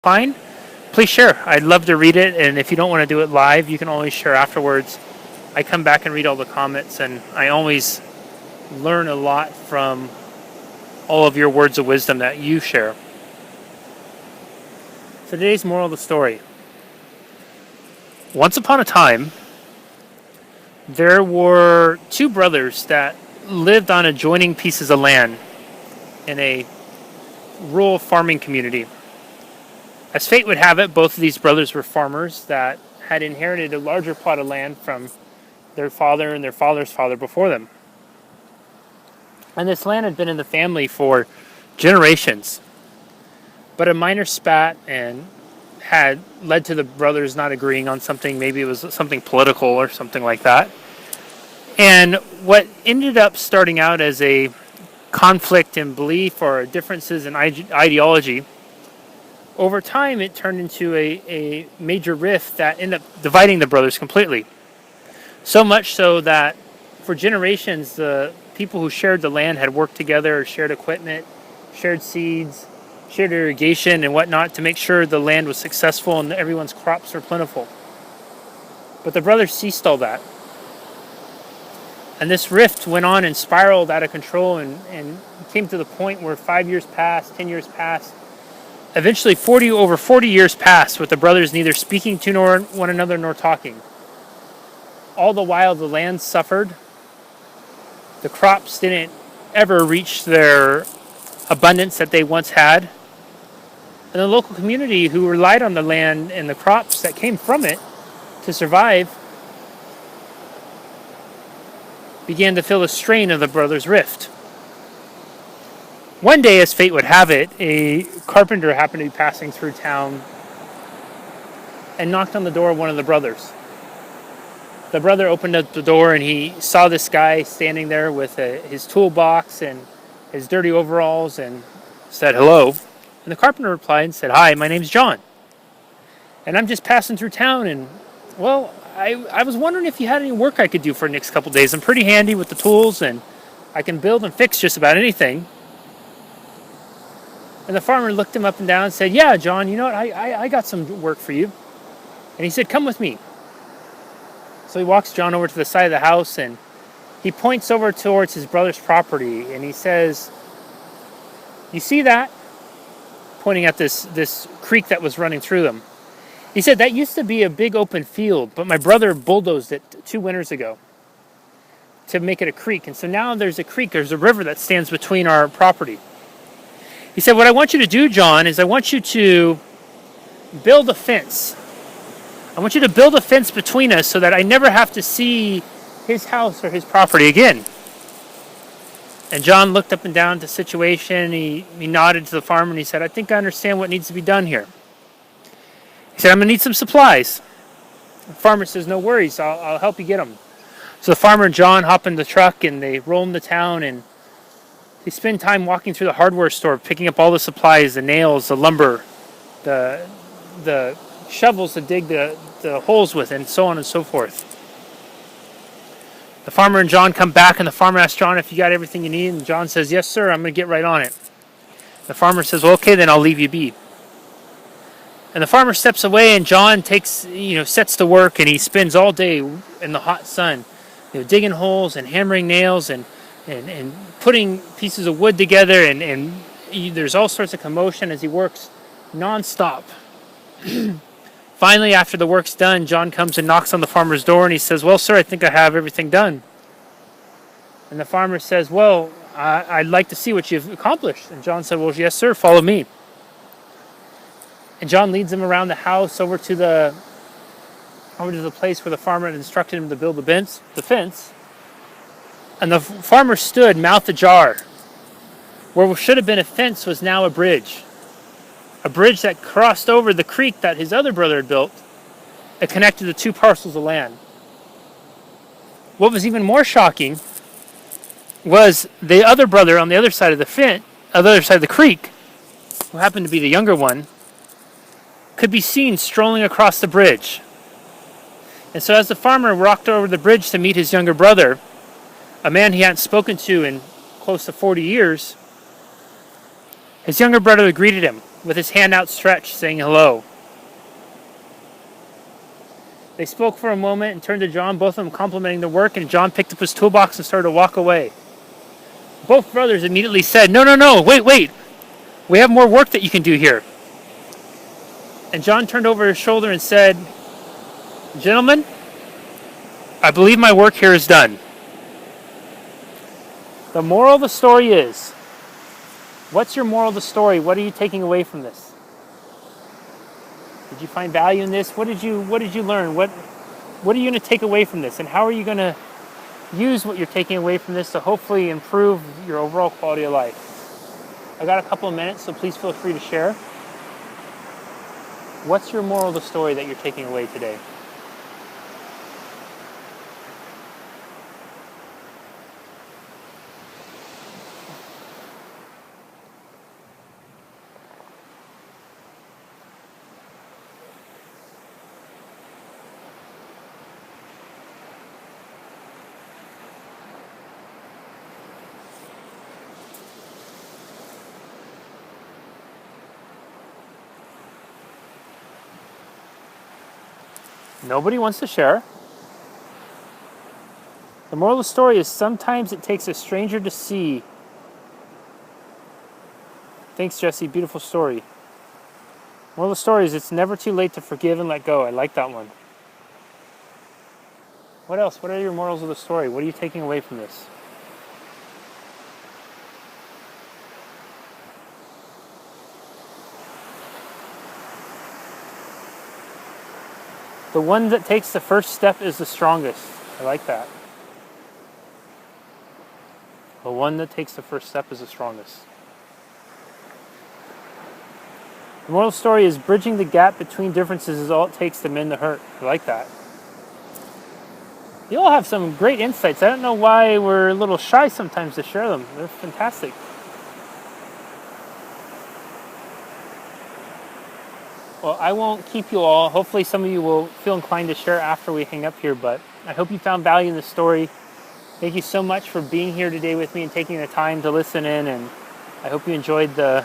fine, please share. I'd love to read it, and if you don't want to do it live, you can always share afterwards. I come back and read all the comments, and I always learn a lot from all of your words of wisdom that you share. So today's moral of the story. Once upon a time, there were two brothers that lived on adjoining pieces of land in a rural farming community. As fate would have it, both of these brothers were farmers that had inherited a larger plot of land from their father and their father's father before them. And this land had been in the family for generations. But a minor spat and had led to the brothers not agreeing on something. Maybe it was something political or something like that. And what ended up starting out as a conflict in belief or differences in ideology, over time it turned into a major rift that ended up dividing the brothers completely. So much so that for generations, the people who shared the land had worked together, shared equipment, shared seeds, shared irrigation and whatnot to make sure the land was successful and everyone's crops were plentiful. But the brothers ceased all that. And this rift went on and spiraled out of control and came to the point where 5 years passed, 10 years passed. Eventually, over 40 years passed with the brothers neither speaking to one another nor talking. All the while, the land suffered. The crops didn't ever reach their abundance that they once had. And the local community who relied on the land and the crops that came from it to survive began to feel the strain of the brothers' rift. One day, as fate would have it, a carpenter happened to be passing through town and knocked on the door of one of the brothers. The brother opened up the door and he saw this guy standing there with his toolbox and his dirty overalls and said hello. And the carpenter replied and said, "Hi, my name's John. And I'm just passing through town and, well, I was wondering if you had any work I could do for the next couple days. I'm pretty handy with the tools and I can build and fix just about anything." And the farmer looked him up and down and said, "Yeah, John, you know what? I got some work for you." And he said, "Come with me." So he walks John over to the side of the house and he points over towards his brother's property and he says, "You see that?" Pointing at this creek that was running through them. He said, "That used to be a big open field, but my brother bulldozed it 2 winters ago to make it a creek. And so now there's a river that stands between our property." He said, "What I want you to do, John, is I want you to build a fence. I want you to build a fence between us so that I never have to see his house or his property again." And John looked up and down at the situation. He nodded to the farmer and he said, "I think I understand what needs to be done here." He said, "I'm going to need some supplies." The farmer says, "No worries, I'll help you get them." So the farmer and John hop in the truck and they roll into town and they spend time walking through the hardware store, picking up all the supplies, the nails, the lumber, the shovels to dig the holes with, and so on and so forth. The farmer and John come back, and the farmer asks John if you got everything you need, and John says, "Yes, sir, I'm going to get right on it." The farmer says, "Well, okay, then I'll leave you be." And the farmer steps away, and John sets to work, and he spends all day in the hot sun, digging holes and hammering nails and putting pieces of wood together, and there's all sorts of commotion as he works nonstop. Finally, after the work's done, John comes and knocks on the farmer's door and he says, "Well, sir, I think I have everything done." And the farmer says, "Well, I'd like to see what you've accomplished." And John said, "Well, yes, sir, follow me." And John leads him around the house over to the place where the farmer had instructed him to build the fence. And the farmer stood, mouth ajar. Where what should have been a fence was now a bridge. A bridge that crossed over the creek that his other brother had built and connected the two parcels of land. What was even more shocking was the other brother on the other side of the creek, who happened to be the younger one, could be seen strolling across the bridge. And so as the farmer walked over the bridge to meet his younger brother, a man he hadn't spoken to in close to 40 years, his younger brother greeted him. with his hand outstretched, saying hello. They spoke for a moment and turned to John, both of them complimenting the work, and John picked up his toolbox and started to walk away. Both brothers immediately said, No, wait. We have more work that you can do here. And John turned over his shoulder and said, Gentlemen, I believe my work here is done. The moral of the story is, what's your moral of the story? What are you taking away from this? Did you find value in this? What did you learn? What are you going to take away from this? And how are you going to use what you're taking away from this to hopefully improve your overall quality of life? I got a couple of minutes, so please feel free to share. What's your moral of the story that you're taking away today? Nobody wants to share. The moral of the story is sometimes it takes a stranger to see. Thanks, Jesse. Beautiful story. Moral of the story is it's never too late to forgive and let go. I like that one. What else? What are your morals of the story? What are you taking away from this? The one that takes the first step is the strongest. I like that. The one that takes the first step is the strongest. The moral of the story is bridging the gap between differences is all it takes to mend the hurt. I like that. You all have some great insights. I don't know why we're a little shy sometimes to share them. They're fantastic. Well, I won't keep you all. Hopefully some of you will feel inclined to share after we hang up here, but I hope you found value in the story. Thank you so much for being here today with me and taking the time to listen in, and I hope you enjoyed the